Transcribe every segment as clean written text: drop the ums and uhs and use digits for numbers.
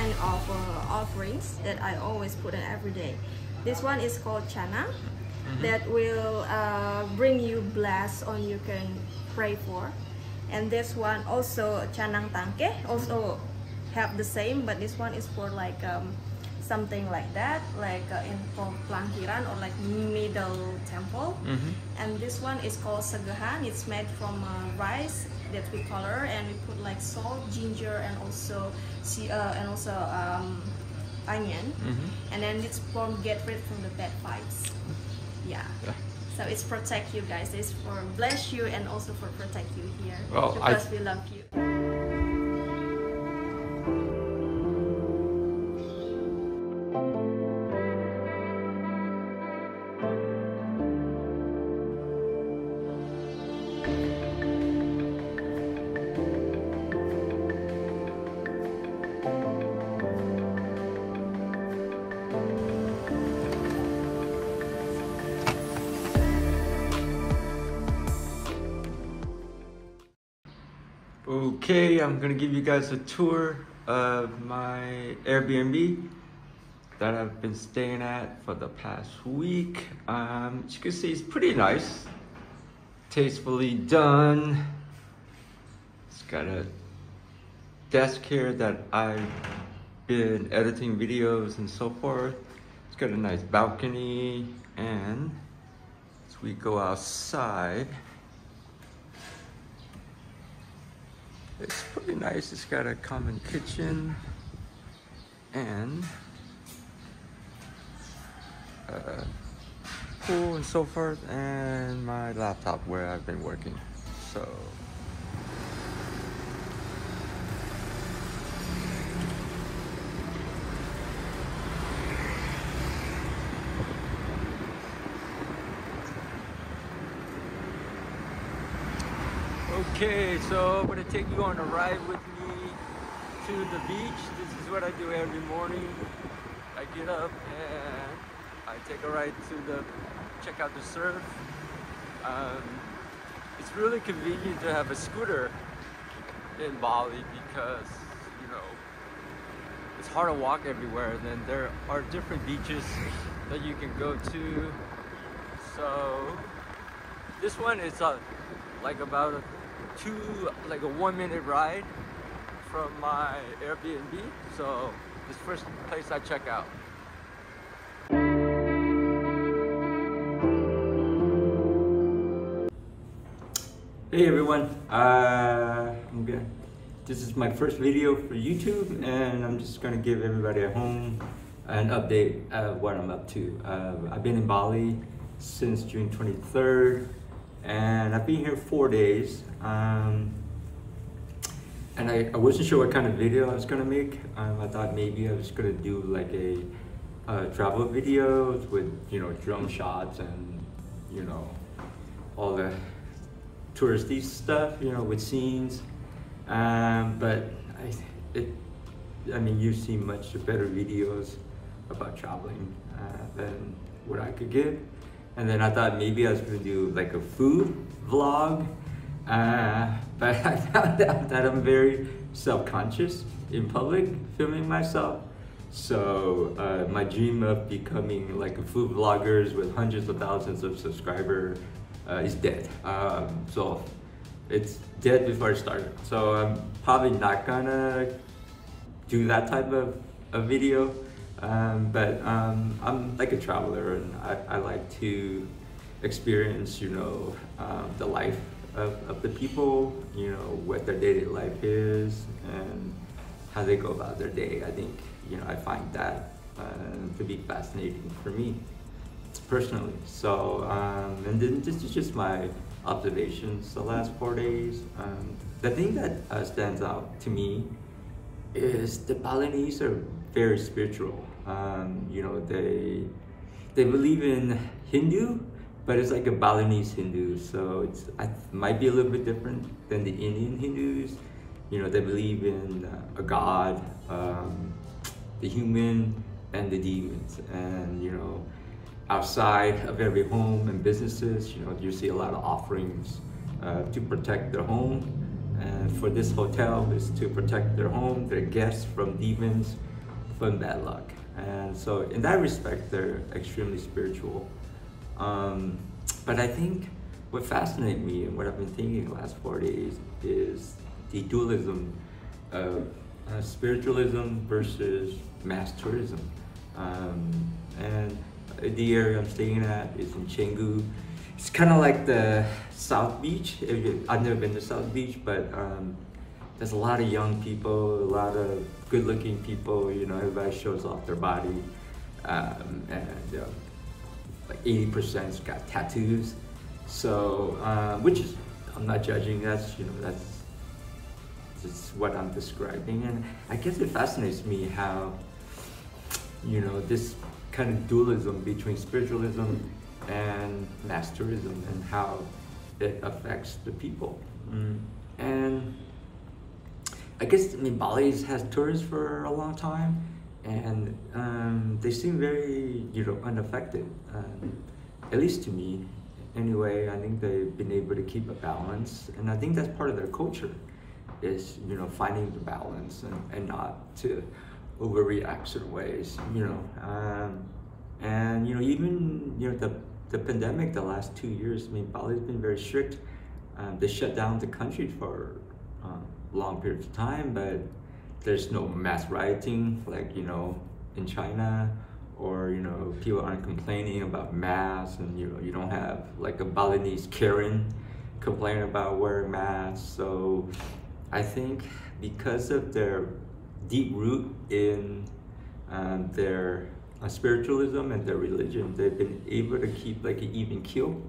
kind of offerings that I always put in every day. This one is called chana, that will bring you bless on you can pray for. And this one also canang tangke, also have the same, but this one is for like something like that, like in for pelangkiran or like middle temple. And this one is called segahan. It's made from rice that we color, and we put like salt, ginger, and also onion. And then it's for get rid from the bad vibes. Yeah. So it's protect you guys. It's for bless you and also for protect you here, because we love you. Okay, I'm gonna give you guys a tour of my Airbnb that I've been staying at for the past week. As you can see, it's pretty nice, tastefully done. It's got a desk here that I've been editing videos and so forth. It's got a nice balcony, and as we go outside, it's pretty nice. It's got a common kitchen and pool and so forth, and my laptop where I've been working. So okay, so I'm gonna take you on a ride with me to the beach. This is what I do every morning. I get up and I take a ride to check out the surf. It's really convenient to have a scooter in Bali because, you know, it's hard to walk everywhere. And then there are different beaches that you can go to. So this one is like about a 1-minute ride from my Airbnb. So this first place I check out. Hey everyone, this is my first video for YouTube, and I'm just gonna give everybody at home an update of what I'm up to. I've been in Bali since June 23rd. And I've been here 4 days, and I wasn't sure what kind of video I was gonna make. I thought maybe I was gonna do like a travel videos with, you know, drone shots and, you know, all the touristy stuff, you know, with scenes. But I mean, you've seen much better videos about traveling than what I could give. And then I thought maybe I was gonna do like a food vlog, but I found out that I'm very self-conscious in public filming myself. So my dream of becoming like a food vloggers with hundreds of thousands of subscribers is dead. So it's dead before it started. So I'm probably not gonna do that type of a video. But I'm like a traveler, and I like to experience, you know, the life of the people, you know, what their daily life is and how they go about their day. I think, you know, I find that to be fascinating for me personally. So, and then this is just my observations the last 4 days. The thing that stands out to me is the Balinese are very spiritual. You know, they believe in Hindu, but it's like a Balinese Hindu, so it might be a little bit different than the Indian Hindus. You know, they believe in a god, the human, and the demons. And, you know, outside of every home and businesses, you know, you see a lot of offerings to protect their home And for this hotel is to protect their home, their guests from demons, from bad luck. And so in that respect, they're extremely spiritual. But I think what fascinates me and what I've been thinking the last 4 days is the dualism of spiritualism versus mass tourism. And the area I'm staying at is in Canggu. It's kind of like the South Beach. I've never been to South Beach, but there's a lot of young people, a lot of good-looking people. You know, everybody shows off their body, and like 80%'s got tattoos. So, which is, I'm not judging. That's just what I'm describing, and I guess it fascinates me how, this kind of dualism between spiritualism and mass tourism and how it affects the people. And I guess, Bali has tourists for a long time, and they seem very, unaffected, at least to me. Anyway, I think they've been able to keep a balance, and I think that's part of their culture, is, finding the balance and not to overreact certain ways, and, even, the pandemic the last 2 years, Bali's been very strict. They shut down the country for long periods of time, but there's no mass rioting like, in China, or, people aren't complaining about masks, and, you don't have like a Balinese Karen complaining about wearing masks. So I think because of their deep root in their spiritualism and their religion, they've been able to keep like an even keel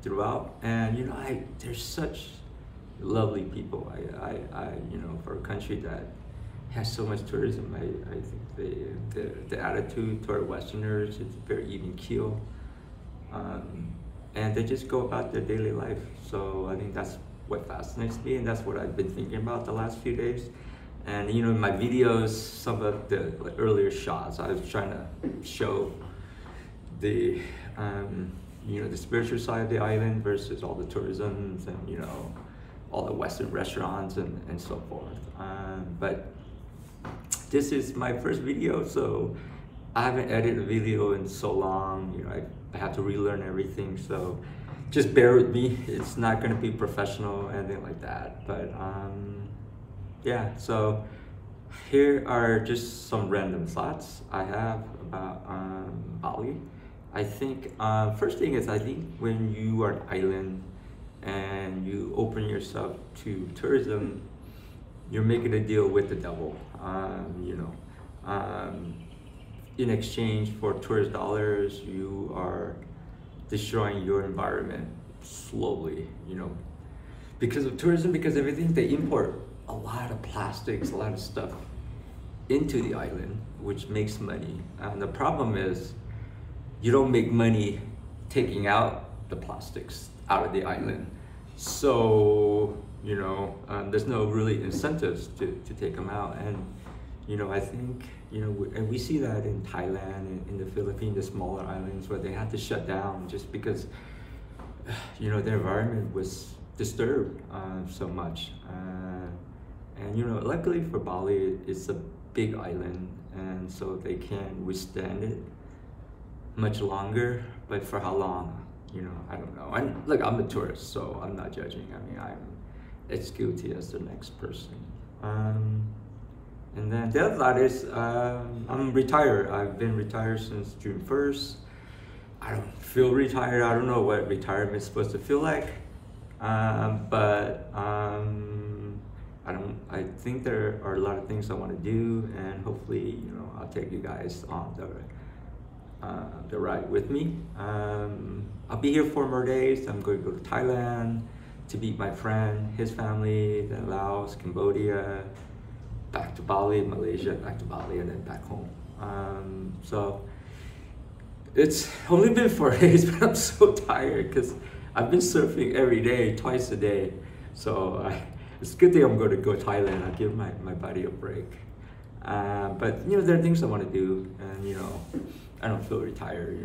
throughout. And there's such lovely people. I for a country that has so much tourism, I think the attitude toward Westerners is very even keel, and they just go about their daily life. So I think that's what fascinates me, and that's what I've been thinking about the last few days. And in my videos, some of the earlier shots, I was trying to show the the spiritual side of the island versus all the tourism and all the Western restaurants and so forth. But this is my first video, so I haven't edited a video in so long. I have to relearn everything, so just bear with me. It's not going to be professional, anything like that. But yeah, so here are just some random thoughts I have about Bali. I think first thing is, I think when you are an island and you open yourself to tourism, you're making a deal with the devil. In exchange for tourist dollars, you are destroying your environment slowly, because of tourism, because everything they import a lot of plastics, a lot of stuff into the island, which makes money. And the problem is, you don't make money taking out the plastics out of the island. So, there's no really incentives to take them out. And, I think, and we see that in Thailand and in the Philippines, the smaller islands where they had to shut down just because, their environment was disturbed so much. And, luckily for Bali, it's a big island, and so they can withstand it much longer. But for how long? I don't know. And look, I'm a tourist, so I'm not judging. I'm as guilty as the next person. And then the other thought is, I'm retired. I've been retired since June 1st. I don't feel retired. I don't know what retirement is supposed to feel like. But I think there are a lot of things I want to do, and hopefully, I'll take you guys on the ride with me. I'll be here 4 more days. I'm going to go to Thailand to meet my friend, his family, then Laos, Cambodia, back to Bali, Malaysia, back to Bali, and then back home. So it's only been 4 days, but I'm so tired because I've been surfing every day, twice a day. So it's a good thing I'm going to go to Thailand. I'll give my body a break. But there are things I want to do, and I don't feel retired.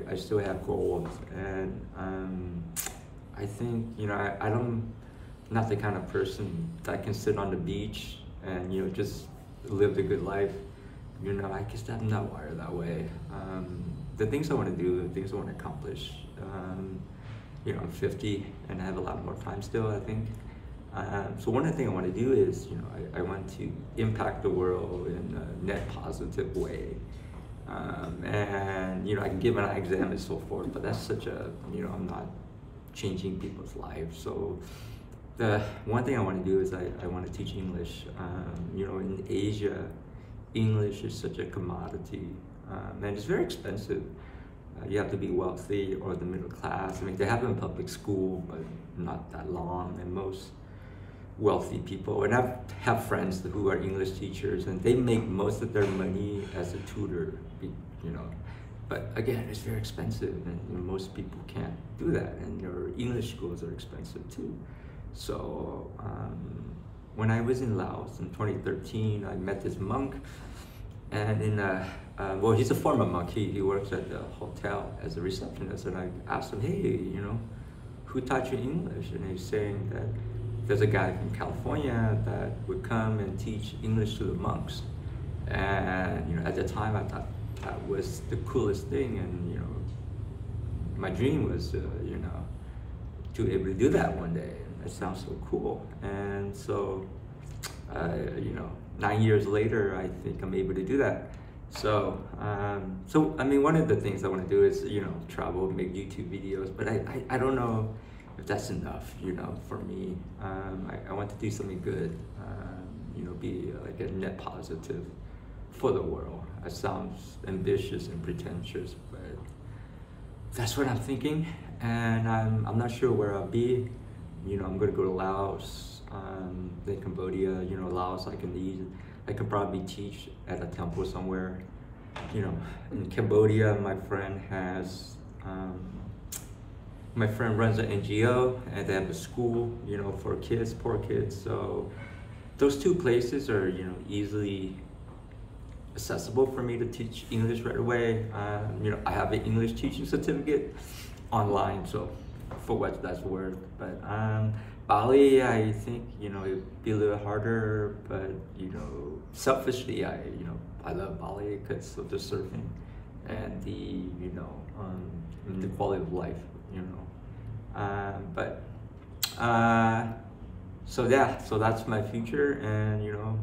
I still have goals, and I think I don't not the kind of person that can sit on the beach and, you know, just live the good life. You know, I guess I'm not wired that way. The things I want to do, the things I want to accomplish, you know, I'm 50 and I have a lot more time still, I think. So one of the things I want to do is, you know, I want to impact the world in a net positive way. And, you know, I can give an exam and so forth, but that's such a, you know, I'm not changing people's lives. So the one thing I want to do is I want to teach English. You know, in Asia, English is such a commodity, and it's very expensive. You have to be wealthy or the middle class. I mean, they have it in public school, but not that long, and most wealthy people, and I have friends who are English teachers, and they make most of their money as a tutor, you know. But again, it's very expensive, and you know, most people can't do that, and your English schools are expensive too. So when I was in Laos in 2013, I met this monk, and in well, he's a former monk. He works at the hotel as a receptionist, and I asked him, hey, you know, who taught you English? And he's saying that there's a guy from California that would come and teach English to the monks. And, you know, at the time I thought that was the coolest thing, and, you know, my dream was, you know, to be able to do that one day. And it sounds so cool. And so, you know, 9 years later, I think I'm able to do that. So, I mean, one of the things I want to do is, you know, travel, make YouTube videos, but I don't know if that's enough, you know, for me. I want to do something good, you know, be like a net positive for the world. It sounds ambitious and pretentious, but that's what I'm thinking, and I'm not sure where I'll be. You know, I'm gonna go to Laos, then Cambodia. You know, Laos I can probably teach at a temple somewhere. You know, in Cambodia, my friend runs an NGO, and they have a school, you know, for kids, poor kids. So those two places are, you know, easily accessible for me to teach English right away. You know, I have an English teaching certificate online, so for what that's worth. But Bali, I think, you know, it'd be a little harder, but, you know, selfishly, I love Bali because of the surfing and the, you know, the quality of life, you know. So yeah, so that's my future, and, you know,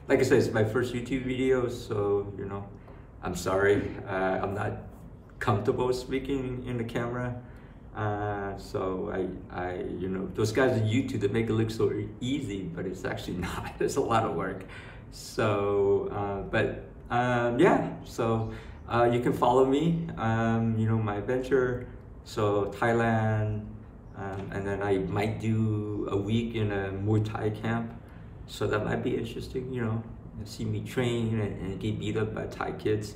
like I said, it's my first YouTube video, so, you know, I'm sorry, I'm not comfortable speaking in the camera. So you know, those guys on YouTube, they make it look so easy, but it's actually not. It's a lot of work. So, yeah, so you can follow me, you know, my adventure. So Thailand, and then I might do a week in a Muay Thai camp. So that might be interesting, you know, see me train and get beat up by Thai kids.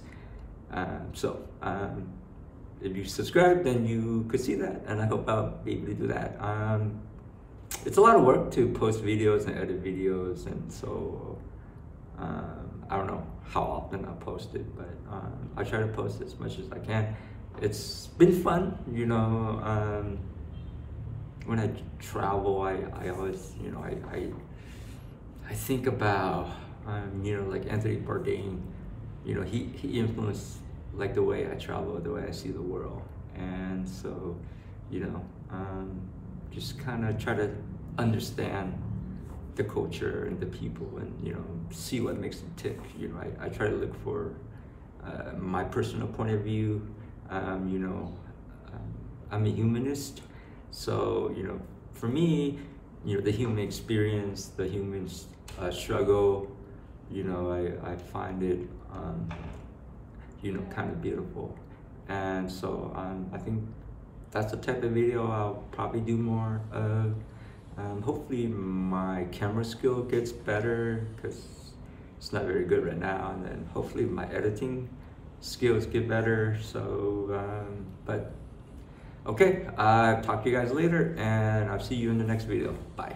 If you subscribe, then you could see that, and I hope I'll be able to do that. It's a lot of work to post videos and edit videos, and so I don't know how often I'll post it, but I try to post as much as I can. It's been fun, you know. When I travel, I always, you know, I think about, you know, like Anthony Bourdain, you know, he influenced like the way I travel, the way I see the world. And so, you know, just kind of try to understand the culture and the people, and, you know, see what makes them tick. You know, I try to look for my personal point of view. You know, I'm a humanist, so, you know, for me, you know, the human experience, the human struggle, you know, I find it, you know, kind of beautiful. And so I think that's the type of video I'll probably do more of. Hopefully my camera skill gets better, because it's not very good right now, and then hopefully my editing skills get better. So but okay, I'll talk to you guys later, and I'll see you in the next video. Bye.